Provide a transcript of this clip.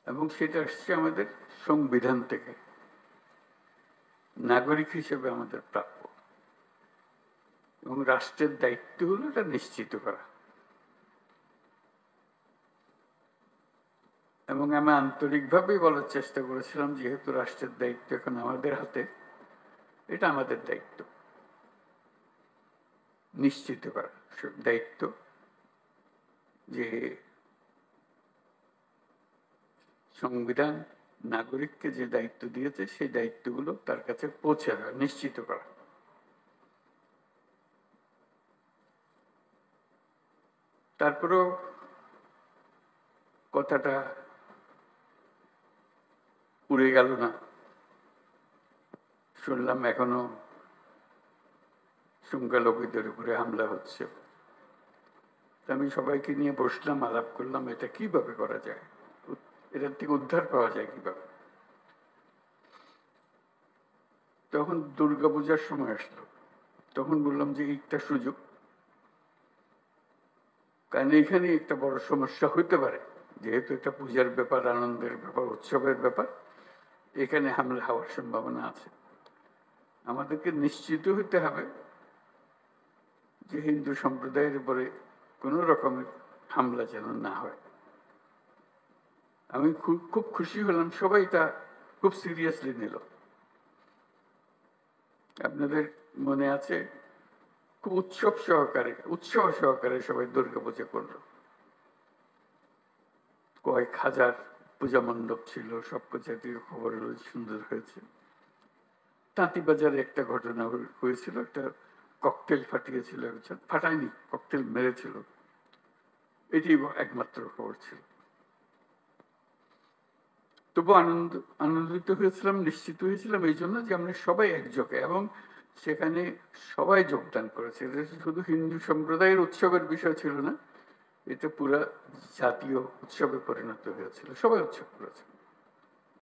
এবং সেটা আসছে আমাদের সংবিধান থেকে, নাগরিক হিসেবে আমাদের প্রাপ্য, এবং রাষ্ট্রের দায়িত্ব হলো এটা নিশ্চিত করা। এবং আমি আন্তরিকভাবেই বলার চেষ্টা করেছিলাম, যেহেতু রাষ্ট্রের দায়িত্ব এখন আমাদের হাতে, এটা আমাদের দায়িত্ব নিশ্চিত করা, দায়িত্ব যে সংবিধান নাগরিককে যে দায়িত্ব দিয়েছে সেই দায়িত্বগুলো তার কাছে পৌঁছে দেওয়া, নিশ্চিত করা। তারপরেও কথাটা উড়ে গেল না, শুনলাম এখনো সংখ্যালঘুদের উপরে হামলা হচ্ছে। আমি সবাইকে নিয়ে বসলাম, আলাপ করলাম এটা কিভাবে করা যায়, এটার থেকে উদ্ধার পাওয়া যায় কিভাবে। তখন দুর্গাপূজার সময় আসলো, তখন বললাম যে একটা সুযোগ, কারণ এখানে একটা বড় সমস্যা হইতে পারে, যেহেতু একটা পূজার ব্যাপার, আনন্দের ব্যাপার, উৎসবের ব্যাপার, এখানে হামলা হওয়ার সম্ভাবনা আছে। আমাদেরকে নিশ্চিত হইতে হবে যে হিন্দু সম্প্রদায়ের উপরে কোনো রকমের হামলা যেন না হয়। আমি খুব খুশি হলাম, সবাই তা খুব সিরিয়াসলি নিল। আপনাদের মনে আছে, খুব উৎসব সহকারে সবাই দুর্গাপূজা করলো। কয়েক হাজার পূজা মণ্ডপ ছিল, সবজাতীয় খবর হলো, সুন্দর হয়েছে। তাঁতিবাজারে একটা ঘটনা হয়েছিল, একটা ককটেল ফাটিয়েছিল একজন, ফাটায়নি, ককটেল মেরেছিল, এটি একমাত্র খবর ছিল। তবু আনন্দিত হয়েছিলাম, নিশ্চিত হয়েছিলাম এই জন্য যে আমরা সবাই একযোগে, এবং সেখানে সবাই যোগদান করেছে। এটা শুধু হিন্দু সম্প্রদায়ের উৎসবের বিষয় ছিল না, এটা পুরা জাতীয় উৎসবে পরিণত হয়েছিল, সবাই উৎসব করেছে।